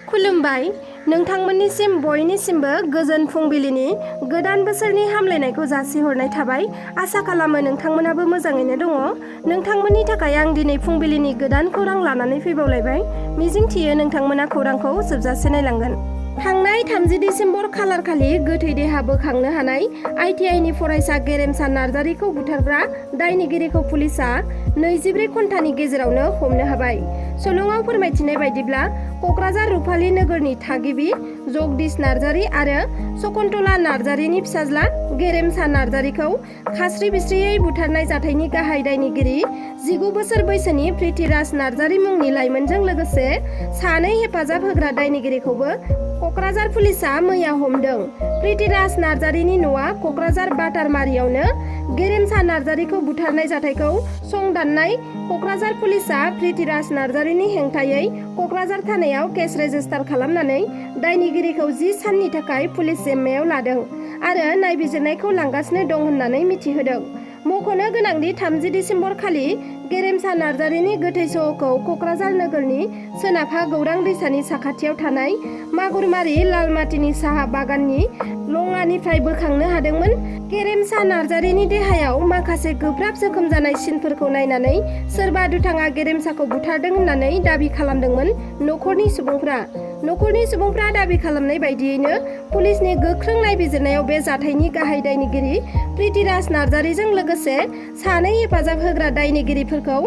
खुलुमबाय नोंथांमोननिसिम बयनिसिमबो गोजोन फुंबिलिनि गोदान बोसोरनि हामलायनायखौ जासिहरनाय थाबाय। आसा खालामो नोंथांमोनाबो मोजाङैनो दङ। नोंथांमोननि थाखाय आं दिनै फुंबिलिनि गोदान खौरां लानानै फैबावलायबाय। मिजिंथियो नोंथांमोना खौरांखौ जोबजासे नायलांगोन। थांनाय 30 दिसेम्बर खालारखालि गोथै देहा बोखांनो हानाय ITIनि फरायसा गेरेमसा नार्जारिखौ बुथारग्रा दायनिगिरिखौ पुलिसआ 24 घन्टानि गेजेरावनो हमनो हाबाय। सलंआव फोरमायथिनाय बायदिब्ला क'क्राझार रुफालि नोगोरनि थागिबि जगदीश नार्जारि आरो शकुन्तला नार्जारिनि फिसाज्ला गेरेमसा नार्जारिखौ खास्रि बिस्रियै बुथारनाय जाथायनि गाहाय दायनिगिरि 19 बोसोर बैसोनि प्रिथिराज नार्जारि मुंनि लाइमोनजों लोगोसे सानै हेफाजाब होग्रा दायनिगिरिखौबो क'क्राझार पुलिसआ मैया हमदों। प्रिथिराज नार्जारिनि न'आ क'क्राझार बाटारमारियावनो। गेरेमसा नार्जारिखौ बुथारनाय जाथायखौ संदाननाय क'क्राझार पुलिसआ प्रिथिराज नार्जारिनि हेंथायै क'क्राझार थानायाव केस रेजिस्टार खालामनानै दायनिगिरिखौ 10 साननि थाखाय पुलिस जिम्मायाव लादों आरो नायबिजिरनायखौ लांगासिनो दं होननानै मिथिहोदों। मख'नो गोनांदि 30 दिसेम्बर खालि गेरेमसा नार्जारिनि गोथै सह'खौ क'क्राझार नोगोरनि सोनाबहा गौरां दैसानि साखाथियाव थानाय मागुरमारि लालमाटिनि साहा बागाननि लङानिफ्राय बोखांनो हादोंमोन। गेरेमसा नार्जारिनि देहायाव माखासे गोब्राब जोखोम जानाय सिनफोरखौ नायनानै सोरबा दुथाङा गेरेमसाखौ बुथारदों होननानै दाबि खालामदोंमोन न'खरनि सुबुंफ्रा दाबि खालामनाय बायदियैनो पुलिसनि गोख्रों नायबिजिरनायाव बे जाथायनि गाहाय दायनिगिरि प्रिथिराज नार्जारिजों लोगोसे सानै हेफाजाब होग्रा दायनिगिरिफोरखौ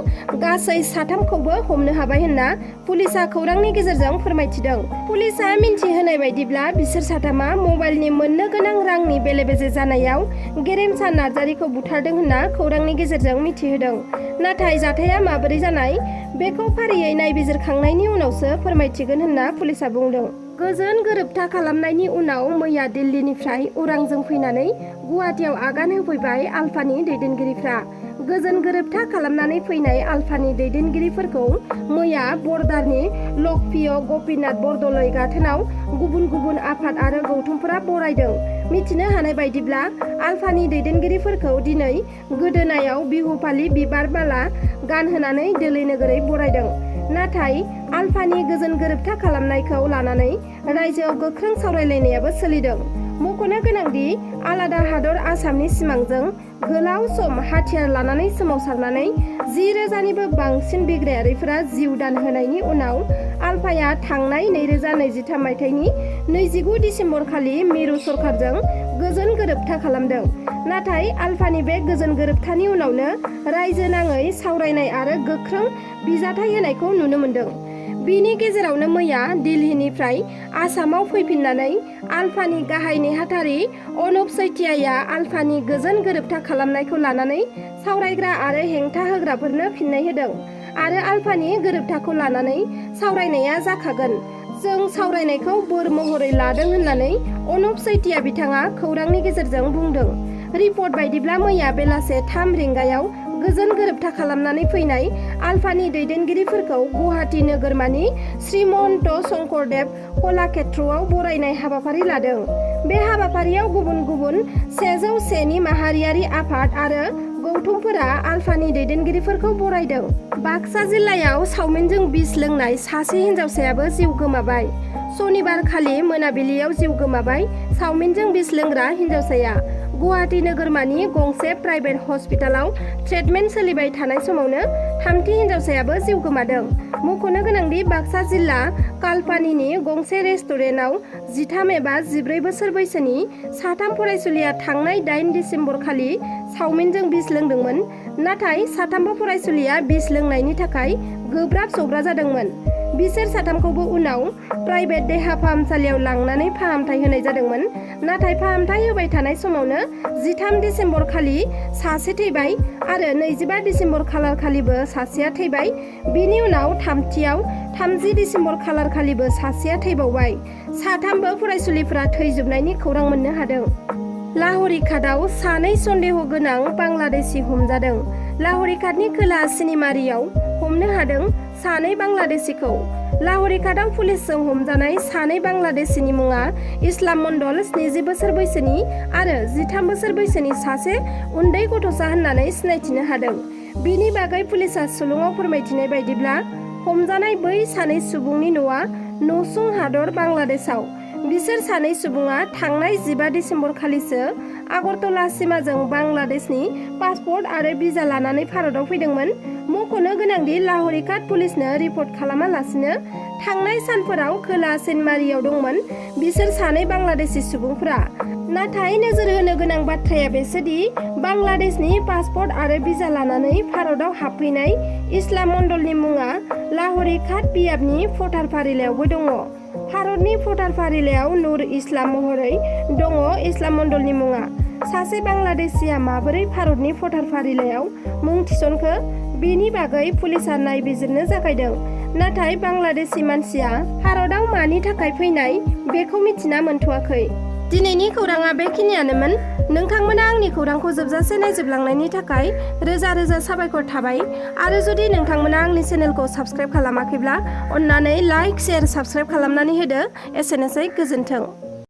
गासै 3खौबो हमनो हाबाय होनना पुलिसआ खौरांनि गेजेरजों फोरमायथिदों। पुलिसआ मिन्थिहोनाय बायदिब्ला बिसोर 3आ मबाइलनि मोननो गोनां रांनि बेले-बेजे जानायाव गेरेमसा नार्जारिखौ बुथारदों होनना खौरांनि गेजेरजों मिथिहोदों। नाथाय जाथाया माबोरै जानाय बेखौ फारियै नायबिजिरखांनायनि उनावसो फोरमायथिगोन होनना पुलिसआ बुंदों। गोजोन गोरोबथा खालामनायनि उनाव मैया दिल्लीनिफ्राय उरांजों फैनानै गुवाहाटीआव आगान होफैबाय आलफानि दैदेनगिरिफ्रा। गोजोन गोरोबथा खालामनानै फैनाय आलफानि दैदेनगिरिफोरखौ मैया बरदारनि लकपिय गपिनाथ बरदलै गाथोनाव गुबुन गुबुन आफाद आरो गौथुमफोरा बरायदों। मिथिनो हानाय बायदिब्ला आलफानि दैदेनगिरिफोरखौ दिनै गोदोनायाव बिहु फालि बिबार माला गानहोनानै दोलै नोगोरै बरायदों। नाथाय आलफानि गोजोन गोरोबथा खालामनायखौ लानानै रायजोआव गोख्रों सावरायलायनायाबो सोलिदों। मख'नो गोनांदि आलादा हादर आसामनि सिमांजों गोलाव सम हाथियार लानानै सोमावसारनानै 10,000निबो बांसिन बिग्रायारिफोरा जिउ दान होनायनि उनाव आलफाया थांनाय 2023 मायथाइनि 29 दिसेम्बर खालि मिरु सरकारजों गोजोन गोरोबथा खालामदों। नाथाय आलफानि बे गोजोन गोरोबथानि उनावनो रायजो नाङै सावरायनाय आरो गोख्रों बिजाथाय होनायखौ नुनो मोन्दों। बिनि गेजेरावनो मैया दिल्लीनिफ्राय आसामाव फैफिननानै आलफानि गाहाय नेहाथारि अनुप चैतियाया आलफानि गोजोन गोरोबथा खालामनायखौ लानानै सावरायग्रा आरो हेंथा होग्राफोरनो फिन्नाय होदों आरो आलफानि गोरोबथाखौ लानानै सावरायनाया जाखागोन। जों सावरायनायखौ बोर महरै लादों होननानै अनुप चैतिया बिथाङा खौरांनि गेजेरजों बुंदों। रिपर्ट बायदिब्ला मैया बेलासे 3 रिंगायाव गोजोन गोरोबथा खालामनानै फैनाय आलफानि दैदेनगिरिफोरखौ गुवाहाटी नोगोरमानि श्रीमन्त शंकरदेव कलाक्षेत्रआव बरायनाय हाबाफारि लादों। बे हाबाफारियाव गुबुन गुबुन 101नि माहारियारि आफाद आरो गौथुमफोरा आलफानि दैदेनगिरिफोरखौ बरायदों। बाक्सा जिल्लायाव सावमिनजों बिस लोंनाय सासे हिन्जावसायाबो जिउ गोमाबाय। सनिबार खालि मोनाबिलियाव जिउ गोमाबाय सावमिनजों बिस लोंग्रा हिन्जावसाया। गुवाहाटी नोगोरमानि गंसे प्राइभेट हस्पिटालाव ट्रिटमेन्ट सोलिबाय थानाय समावनो 3थि हिन्जावसायाबो जिउ गोमादों। मख'नो गोनांदि बाक्सा जिल्ला कालपानिनि गंसे रेस्टुरेन्टआव 13 एबा 14 बोसोर बैसोनि 3 फरायसुलिया थांनाय 8 दिसेम्बर खालि सावमिनजों बिस लोंदोंमोन। नाथाय 3बो फरायसुलिया बिस लोंनायनि थाखाय गोब्राब सौग्रा जादोंमोन। बिसोर 3खौबो उनाव प्राइभेट देहा फाहामसालियाव लांनानै फाहामथाय होनाय जादोंमोन। नाथाय फाहामथाय होबाय थानाय समावनो 13 दिसेम्बर खालि सासे थैबाय आरो 25 दिसेम्बर खालार खालिबो सासेया थैबाय। बिनि उनाव 3थियाव 30 दिसेम्बर खालार खालिबो सासेया थैबावबाय। 3बो फरायसुलिफोरा थैजोबनायनि खौरां मोननो हादों। लाहौरीघाटआव सानै सन्देह गोनां बांलादेशी हमजादों। लाहौरीघाटनि खोला सिनिमारियाव हमनो हादों सानै बांलादेशीखौ। लाहौरीघाटआव पुलिसजों हमजानाय सानै बांलादेशीनि मुङा इस्लाम मण्डल 70 बोसोर बैसोनि आरो 13 बोसोर बैसोनि सासे उन्दै गथ'सा होननानै सिनायथिनो हादों। बिनि बागै पुलिसआ सुलुङाव फोरमायथिनाय बायदिब्ला हमजानाय बै सानै सुबुंनि न'आ नसुं हादर बांलादेशआव। बिसोर सानै सुबुङा थांनाय 15 दिसेम्बर खालिसो आगरतला सिमाजों बांलादेशनि पासपर्ट आरो भिजा लानानै भारताव फैदोंमोन। मख'नो गोनांदि लाहौरी काट पुलिसनो रिपर्ट खालामालासिनो थांनाय सानफोराव खोला सेन्टमारियाव दंमोन बिसोर सानै बांलादेशी सुबुंफोरा। नाथाय नोजोर होनो गोनां बाथ्राया बेसोदि बांलादेशनि पासपर्ट आरो भिजा लानानै भारताव हाबफैनाय इस्लाम मण्डलनि मुङा लाहौरी काट बियाबनि भटार फारिलाइयावबो दङ। भारतनि भटार फारिलाइयाव नुर इस्लाम महरै दङ इस्लाम मण्डलनि मुङा। सासे बांलादेशीया माबोरै भारतनि भटार फारिलाइयाव मुं थिसनखो बेनि बागै पुलिसआ नायबिजिरनो जागायदों। नाथाय बांलादेशी मानसिया भारताव मानि थाखाय फैनाय बेखौ मिथिना मोनथ'वाखै। दिनैनि खौराङा बेखिनियानोमोन। नोंथांमोना आंनि खौरांखौ जोबजासे नायजोबलांनायनि थाखाय रोजा रोजा साबायखर थाबाय। आरो जुदि नोंथांमोना आंनि चेनेलखौ साबस्क्राइब खालामाखैब्ला अन्नानै लाइक, शेयार, साबस्क्राइब खालामनानै होदो। एसेनोसै, गोजोन्थों।